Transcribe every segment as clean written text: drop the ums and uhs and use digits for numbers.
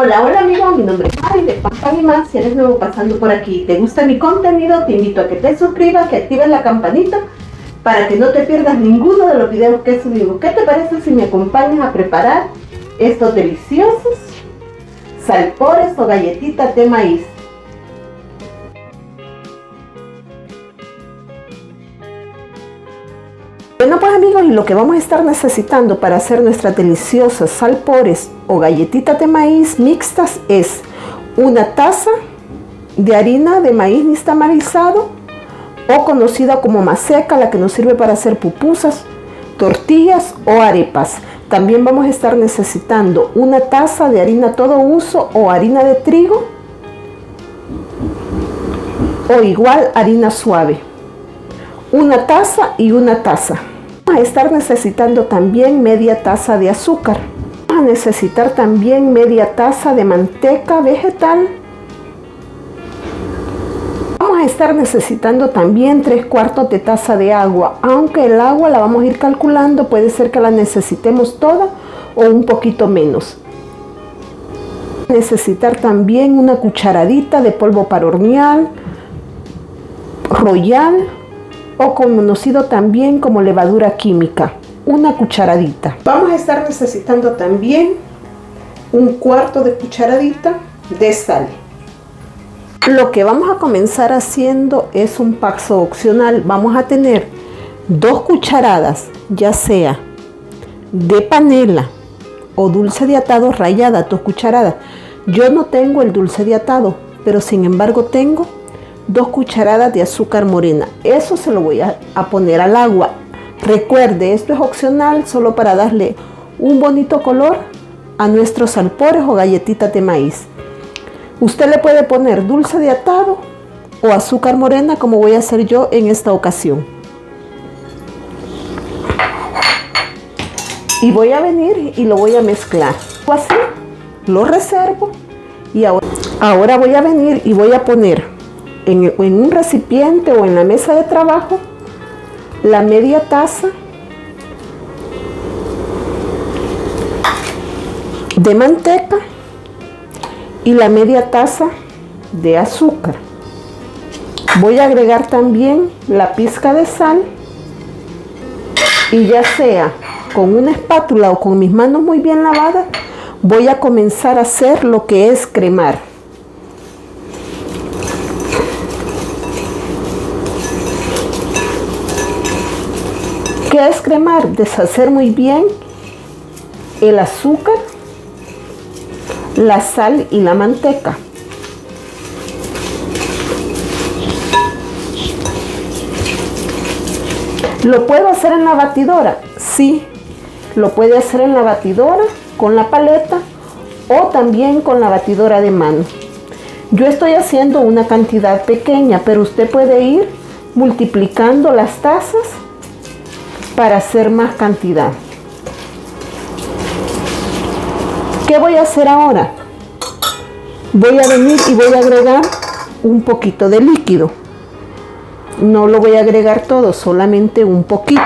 Hola, hola amigos, mi nombre es Mari de Pan y Más. Si eres nuevo pasando por aquí y te gusta mi contenido, te invito a que te suscribas, que actives la campanita para que no te pierdas ninguno de los videos que subimos. ¿Qué te parece si me acompañas a preparar estos deliciosos salpores o galletitas de maíz? Bueno pues amigos, y lo que vamos a estar necesitando para hacer nuestras deliciosas salpores o galletitas de maíz mixtas es una taza de harina de maíz nixtamalizado o conocida como maseca, la que nos sirve para hacer pupusas, tortillas o arepas. También vamos a estar necesitando una taza de harina todo uso o harina de trigo o igual harina suave. Una taza y una taza. Vamos a estar necesitando también media taza de azúcar. Vamos a necesitar también media taza de manteca vegetal. Vamos a estar necesitando también 3/4 de taza de agua, aunque el agua la vamos a ir calculando, puede ser que la necesitemos toda o un poquito menos. Vamos a necesitar también una cucharadita de polvo para hornear, Royal, o conocido también como levadura química, una cucharadita. Vamos a estar necesitando también 1/4 de cucharadita de sal. Lo que vamos a comenzar haciendo es un paso opcional. Vamos a tener 2 cucharadas, ya sea de panela o dulce de atado rallada, 2 cucharadas. Yo no tengo el dulce de atado, pero sin embargo tengo 2 cucharadas de azúcar morena. Eso se lo voy a poner al agua. Recuerde, esto es opcional, solo para darle un bonito color a nuestros salpores o galletitas de maíz. Usted le puede poner dulce de atado o azúcar morena, como voy a hacer yo en esta ocasión. Y voy a venir y lo voy a mezclar. Así, lo reservo y ahora voy a venir y voy a poner en un recipiente o en la mesa de trabajo la media taza de manteca y la media taza de azúcar. Voy a agregar también la pizca de sal y ya sea con una espátula o con mis manos muy bien lavadas, voy a comenzar a hacer lo que es cremar. ¿Qué es cremar? Deshacer muy bien el azúcar, la sal y la manteca. ¿Lo puedo hacer en la batidora? Sí, lo puede hacer en la batidora con la paleta o también con la batidora de mano. Yo estoy haciendo una cantidad pequeña, pero usted puede ir multiplicando las tazas para hacer más cantidad. ¿Qué voy a hacer ahora? Voy a venir y voy a agregar un poquito de líquido. No lo voy a agregar todo, solamente un poquito.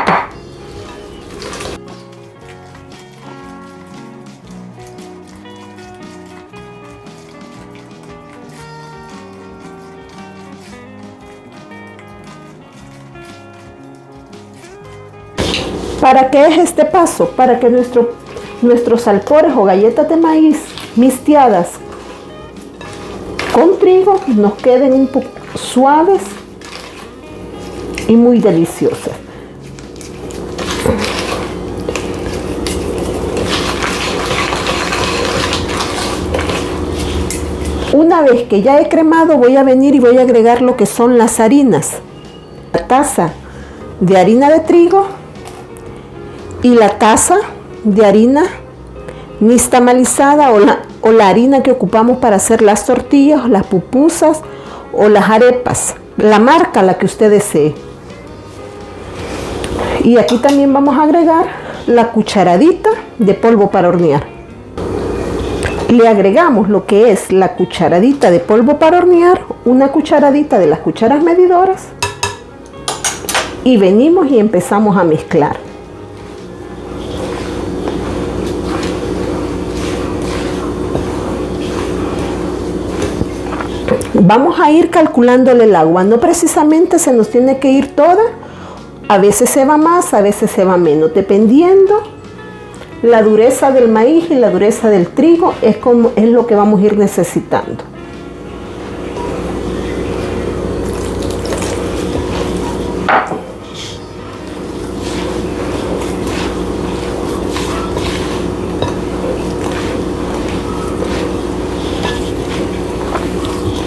¿Para qué es este paso? Para que nuestros salpores o galletas de maíz mixteadas con trigo nos queden un poco suaves y muy deliciosas. Una vez que ya he cremado, voy a venir y voy a agregar lo que son las harinas. La taza de harina de trigo y la taza de harina nixtamalizada o la harina que ocupamos para hacer las tortillas, las pupusas o las arepas, la marca la que usted desee. Y aquí también vamos a agregar la cucharadita de polvo para hornear. Le agregamos lo que es la cucharadita de polvo para hornear, una cucharadita de las cucharas medidoras y venimos y empezamos a mezclar. Vamos a ir calculándole el agua, no precisamente se nos tiene que ir toda, a veces se va más, a veces se va menos, dependiendo la dureza del maíz y la dureza del trigo es lo que vamos a ir necesitando.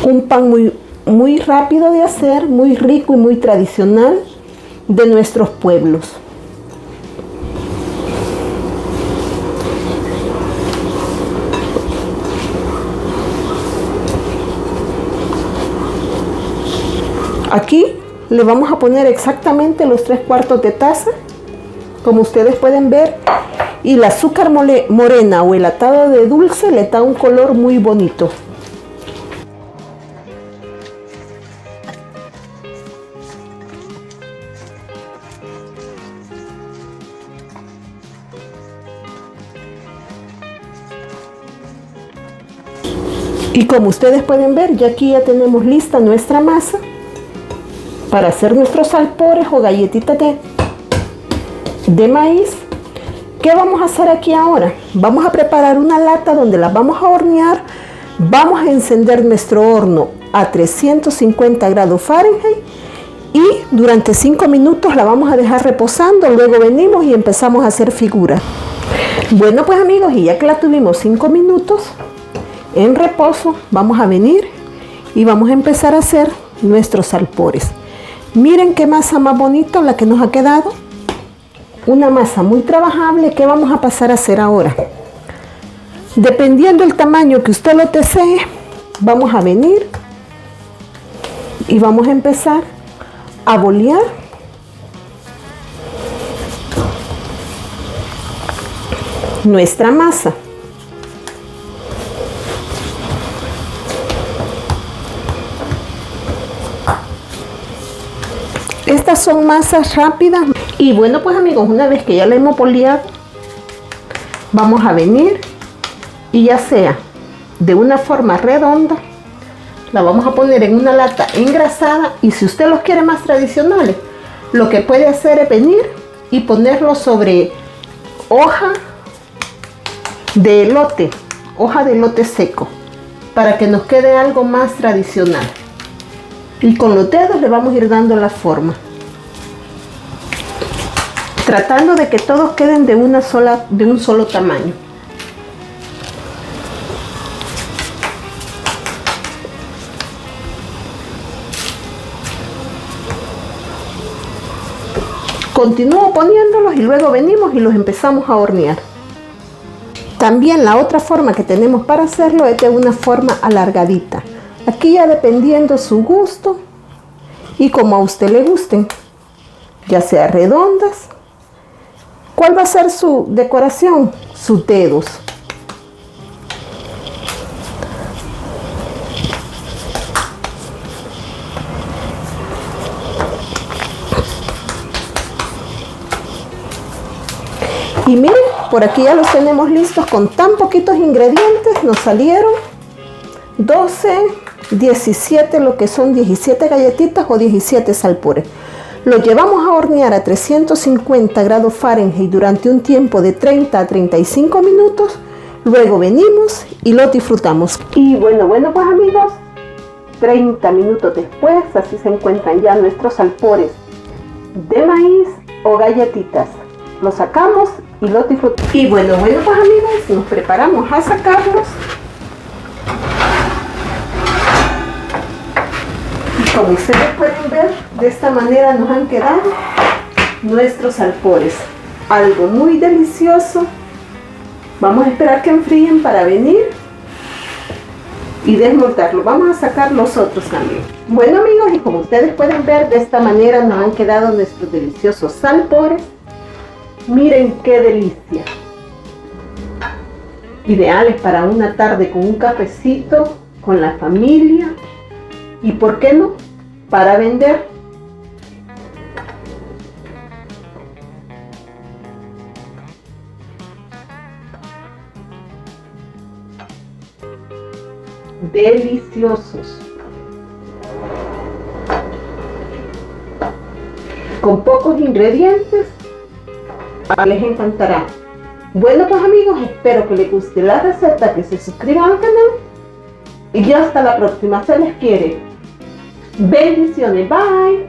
Un pan muy rápido de hacer, muy rico y muy tradicional de nuestros pueblos. Aquí le vamos a poner exactamente los 3/4 de taza, como ustedes pueden ver, y el azúcar morena o el atado de dulce le da un color muy bonito. Y como ustedes pueden ver, ya aquí ya tenemos lista nuestra masa para hacer nuestros alpores o galletitas de maíz. ¿Qué vamos a hacer aquí ahora? Vamos a preparar una lata donde las vamos a hornear. Vamos a encender nuestro horno a 350 grados Fahrenheit y durante 5 minutos la vamos a dejar reposando. Luego venimos y empezamos a hacer figuras. Bueno, pues amigos, y ya que la tuvimos 5 minutos en reposo, vamos a venir y vamos a empezar a hacer nuestros alpores. Miren qué masa más bonita la que nos ha quedado. Una masa muy trabajable. ¿Qué vamos a pasar a hacer ahora? Dependiendo del tamaño que usted lo desee, vamos a venir y vamos a empezar a bolear nuestra masa. Estas son masas rápidas. Y bueno, pues amigos, una vez que ya la hemos boleado, vamos a venir y ya sea de una forma redonda, la vamos a poner en una lata engrasada. Y si usted los quiere más tradicionales, lo que puede hacer es venir y ponerlo sobre hoja de elote seco, para que nos quede algo más tradicional. Y con los dedos le vamos a ir dando la forma, tratando de que todos queden de un solo tamaño. Continúo poniéndolos y luego venimos y los empezamos a hornear. También la otra forma que tenemos para hacerlo es de una forma alargadita. Aquí ya dependiendo su gusto y como a usted le gusten, ya sea redondas. ¿Cuál va a ser su decoración? Sus dedos. Y miren, por aquí ya los tenemos listos con tan poquitos ingredientes. Nos salieron 12, 17, lo que son 17 galletitas o 17 alpores. Lo llevamos a hornear a 350 grados Fahrenheit durante un tiempo de 30 a 35 minutos. Luego venimos y lo disfrutamos. Y bueno, pues amigos, 30 minutos después, así se encuentran ya nuestros alpores de maíz o galletitas. Los sacamos y los disfrutamos. Y bueno, pues amigos, nos preparamos a sacarlos. Como ustedes pueden ver, de esta manera nos han quedado nuestros alpores. Algo muy delicioso. Vamos a esperar que enfríen para venir y desmontarlo. Vamos a sacar los otros también. Bueno amigos, y como ustedes pueden ver, de esta manera nos han quedado nuestros deliciosos alpores. Miren qué delicia. Ideales para una tarde con un cafecito, con la familia. Y por qué no, para vender. Deliciosos. con pocos ingredientes, les encantará. Bueno pues amigos, espero que les guste la receta, que se suscriban al canal y ya hasta la próxima, se les quiere. Bendiciones, bye.